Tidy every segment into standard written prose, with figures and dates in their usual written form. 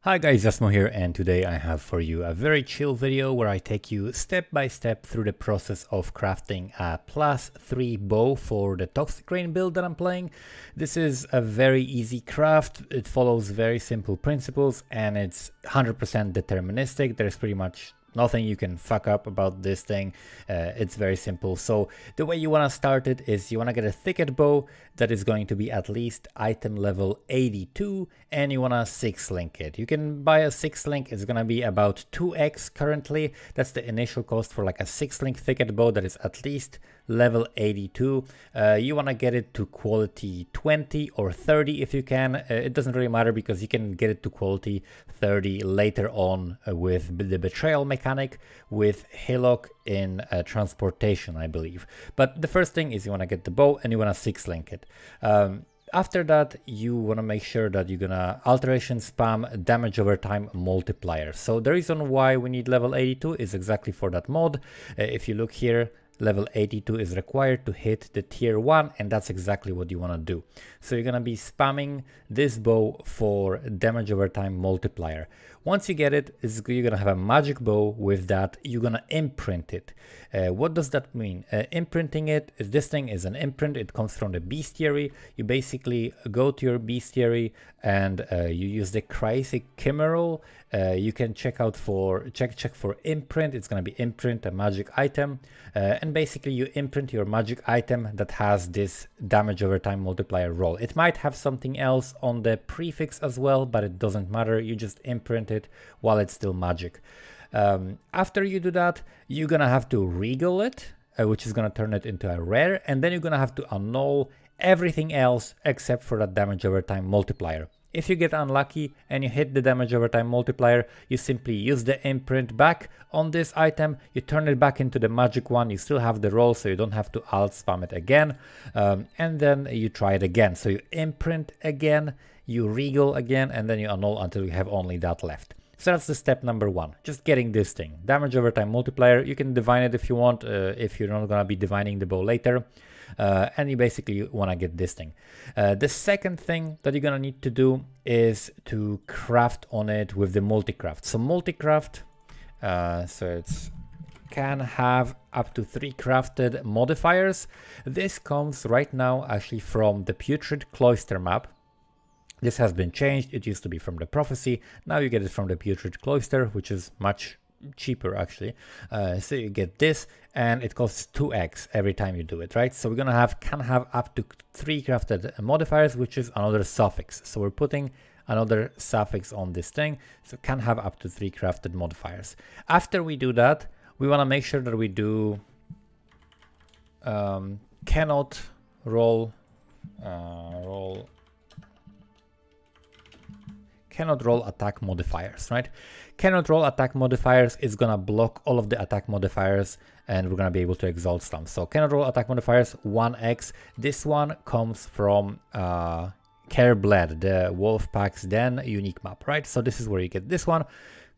Hi guys, Jasmo here, and today I have for you a very chill video where I take you step by step through the process of crafting a +3 bow for the Toxic Rain build that I'm playing. This is a very easy craft, it follows very simple principles and it's 100% deterministic. There's pretty much nothing you can fuck up about this thing. It's very simple. So the way you want to start it is you want to get a thicket bow that is going to be at least item level 82 and you want to 6-link it. You can buy a 6-link, it's going to be about 2x currently. That's the initial cost for like a 6-link thicket bow that is at least level 82. You want to get it to quality 20 or 30 if you can. It doesn't really matter because you can get it to quality 30 later on with the betrayal mechanic with Hillock in transportation, I believe. But the first thing is you want to get the bow and you want to 6-link it. After that, you want to make sure that you're gonna alteration spam damage over time multiplier. So the reason why we need level 82 is exactly for that mod. If you look here, level 82 is required to hit the tier 1, and that's exactly what you want to do. So you're going to be spamming this bow for damage over time multiplier. Once you get it, you're going to have a magic bow with that. You're going to imprint it. What does that mean? Imprinting it, this thing is an imprint. It comes from the bestiary. You basically go to your bestiary and you use the crazy chimeral. You can check for imprint. It's going to be imprint a magic item, and basically you imprint your magic item that has this damage over time multiplier roll. It might have something else on the prefix as well, but it doesn't matter. You just imprint it while it's still magic. After you do that, you're gonna have to regal it, which is gonna turn it into a rare, and then you're gonna have to annul everything else except for that damage over time multiplier. If you get unlucky and you hit the damage over time multiplier, you simply use the imprint back on this item, you turn it back into the magic one, you still have the roll so you don't have to alt spam it again, and then you try it again. So you imprint again, you regal again, and then you annul until you have only that left. So that's the step number 1, just getting this thing. Damage over time multiplier, you can divine it if you want, if you're not gonna be divining the bow later. And you basically want to get this thing. The second thing that you're going to need to do is to craft on it with the multicraft. So multicraft, so it's can have up to 3 crafted modifiers. This comes right now actually from the Putrid Cloister map. This has been changed. It used to be from the Prophecy. Now you get it from the Putrid Cloister, which is much cheaper actually. So you get this and it costs 2x every time you do it, right? So we're gonna can have up to 3 crafted modifiers, which is another suffix. So we're putting another suffix on this thing, so can have up to 3 crafted modifiers. After we do that, we want to make sure that we do cannot roll attack modifiers, right? Cannot roll attack modifiers is gonna block all of the attack modifiers and we're gonna be able to exalt slam. So cannot roll attack modifiers 1x. This one comes from Carebled, the Wolfpack's Den unique map, right? So this is where you get this one,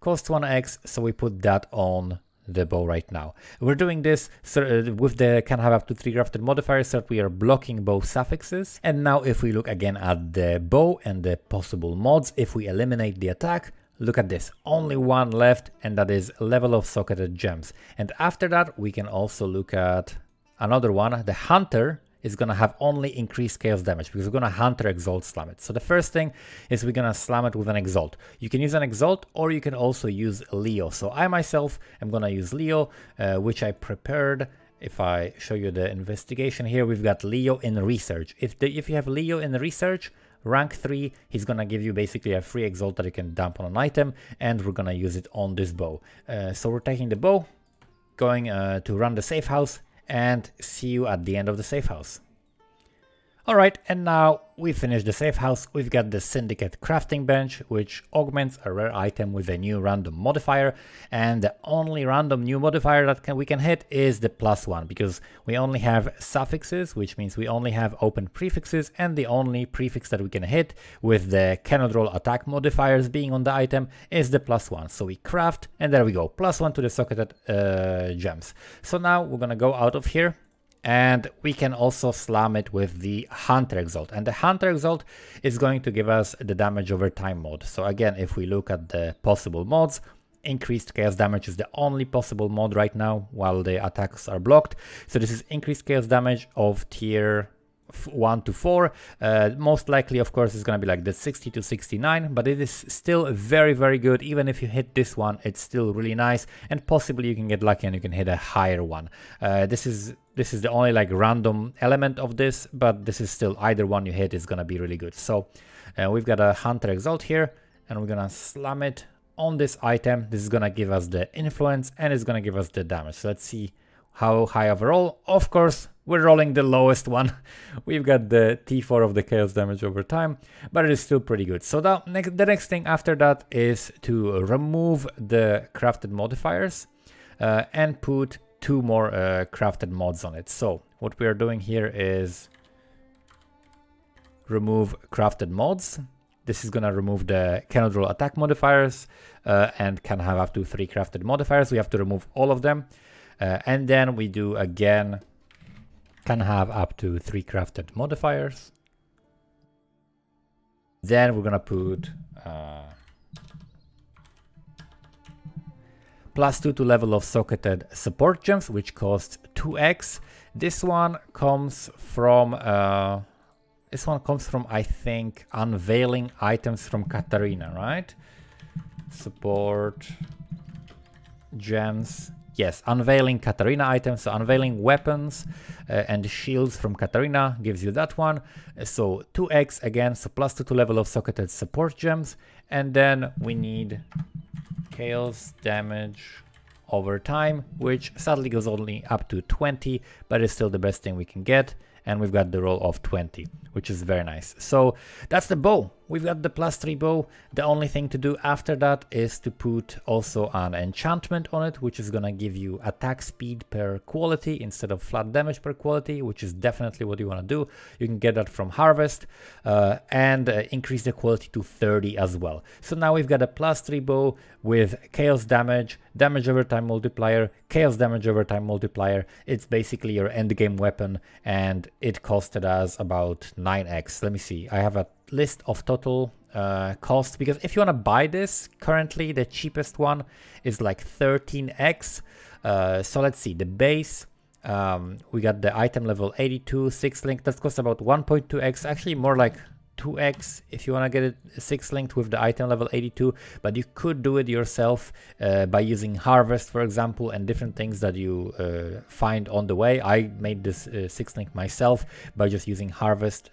cost 1x, so we put that on the bow right now. We're doing this with the can have up to 3 crafted modifiers so that we are blocking both suffixes. And now if we look again at the bow and the possible mods, if we eliminate the attack, look at this, only 1 left, and that is level of socketed gems. And after that we can also look at another one. The hunter is gonna have only increased chaos damage because we're gonna hunter exalt slam it. So the first thing is we're gonna slam it with an exalt. You can use an exalt or you can also use Leo. So I myself am gonna use Leo, which I prepared. If I show you the investigation here, we've got Leo in research. If you have Leo in research, rank 3, he's gonna give you basically a free exalt that you can dump on an item, and we're gonna use it on this bow. So we're taking the bow, going to run the safe house, and see you at the end of the safe house. Alright, and now we finished the safe house. We've got the Syndicate crafting bench, which augments a rare item with a new random modifier, and the only random new modifier that we can hit is the +1, because we only have suffixes, which means we only have open prefixes, and the only prefix that we can hit with the cannot roll attack modifiers being on the item is the +1. So we craft, and there we go, +1 to the socketed gems. So now we're gonna go out of here And we can also slam it with the Hunter Exalt. And the Hunter Exalt is going to give us the damage over time mod. So again, if we look at the possible mods, increased chaos damage is the only possible mod right now while the attacks are blocked. So this is increased chaos damage of tier 1 to 4. Most likely, of course, is going to be like the 60 to 69, but it is still very, very good. Even if you hit this one, it's still really nice, and possibly you can get lucky and you can hit a higher one. This is the only like random element of this, but this is still either one you hit is going to be really good. So we've got a Hunter Exalt here, and we're going to slam it on this item. This is going to give us the influence and it's going to give us the damage. So let's see how high overall. Of course, we're rolling the lowest one. We've got the T4 of the chaos damage over time, but it is still pretty good. So the next thing after that is to remove the crafted modifiers and put 2 more crafted mods on it. So what we are doing here is remove crafted mods. This is gonna remove the cannot roll attack modifiers and can have up to 3 crafted modifiers. We have to remove all of them. And then we do again, can have up to 3 crafted modifiers. Then we're gonna put +2 to level of socketed support gems, which costs 2x. This one comes from I think unveiling items from Katarina, right? Support gems. Yes, unveiling Katarina items, so unveiling weapons and shields from Katarina gives you that one. So 2x again, so +2 to level of socketed support gems. And then we need chaos damage over time, which sadly goes only up to 20, but it's still the best thing we can get. And we've got the roll of 20, which is very nice. So that's the bow. We've got the +3 bow. The only thing to do after that is to put also an enchantment on it, which is gonna give you attack speed per quality instead of flat damage per quality, which is definitely what you wanna do. You can get that from Harvest and increase the quality to 30 as well. So now we've got a +3 bow with chaos damage, damage over time multiplier, chaos damage over time multiplier. It's basically your end game weapon, and it costed us about 9x. Let me see, I have a list of total cost, because if you want to buy this, currently the cheapest one is like 13x. So let's see, the base, we got the item level 82, 6 link, that costs about 1.2x, actually more like 2x if you want to get it 6 linked with the item level 82, but you could do it yourself by using Harvest, for example, and different things that you find on the way. I made this 6 link myself by just using Harvest,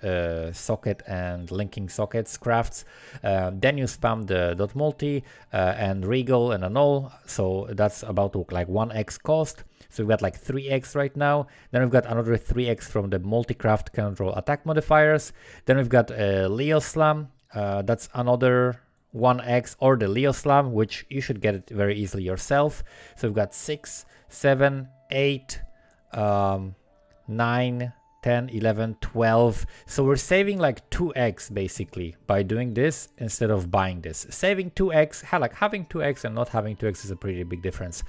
socket and linking sockets crafts. Then you spam the .multi and regal and annul, so that's about like 1x cost. So we've got like 3x right now. Then we've got another 3x from the multi-craft control attack modifiers. Then we've got Leo Slam. That's another 1x, or the Leo Slam, which you should get it very easily yourself. So we've got 6, 7, 8, 9, 10, 11, 12. So we're saving like 2x basically by doing this instead of buying this. Saving 2x, like having 2x and not having 2x is a pretty big difference.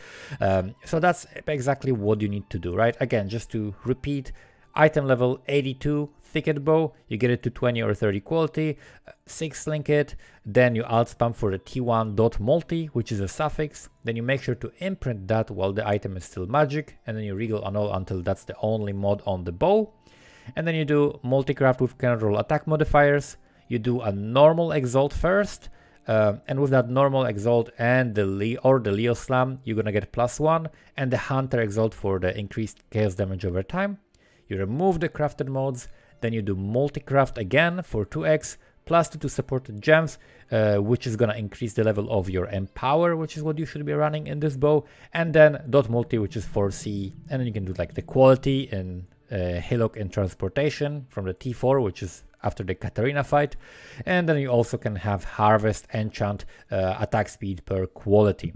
So that's exactly what you need to do, right? Again, just to repeat, item level 82, thicket bow, you get it to 20 or 30 quality, 6 link it, then you alt spam for the T1.multi, which is a suffix, then you make sure to imprint that while the item is still magic, and then you regal annul until that's the only mod on the bow. And then you do multi-craft with cannot roll attack modifiers, you do a normal exalt first, and with that normal exalt and the Leo Slam, you're gonna get +1, and the Hunter exalt for the increased chaos damage over time. You remove the crafted mods, then you do multi-craft again for 2x, +2 to supported gems, which is gonna increase the level of your empower, which is what you should be running in this bow, and then .multi, which is 4c, and then you can do like the quality and Hillock and transportation from the T4, which is after the Katarina fight, and then you also can have Harvest, enchant, attack speed per quality.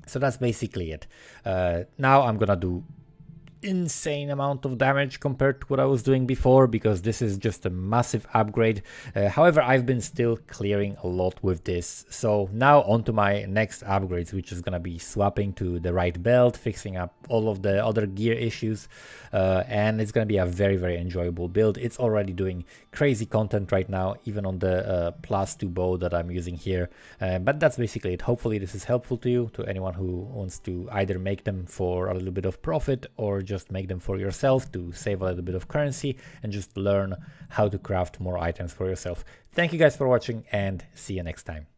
So that's basically it. Now I'm gonna do insane amount of damage compared to what I was doing before, because this is just a massive upgrade. However, I've been still clearing a lot with this. So now on to my next upgrades, which is gonna be swapping to the right belt, fixing up all of the other gear issues, and it's gonna be a very enjoyable build. It's already doing crazy content right now, even on the +2 bow that I'm using here. But that's basically it. Hopefully this is helpful to you, to anyone who wants to either make them for a little bit of profit or just make them for yourself to save a little bit of currency and just learn how to craft more items for yourself. Thank you guys for watching, and see you next time.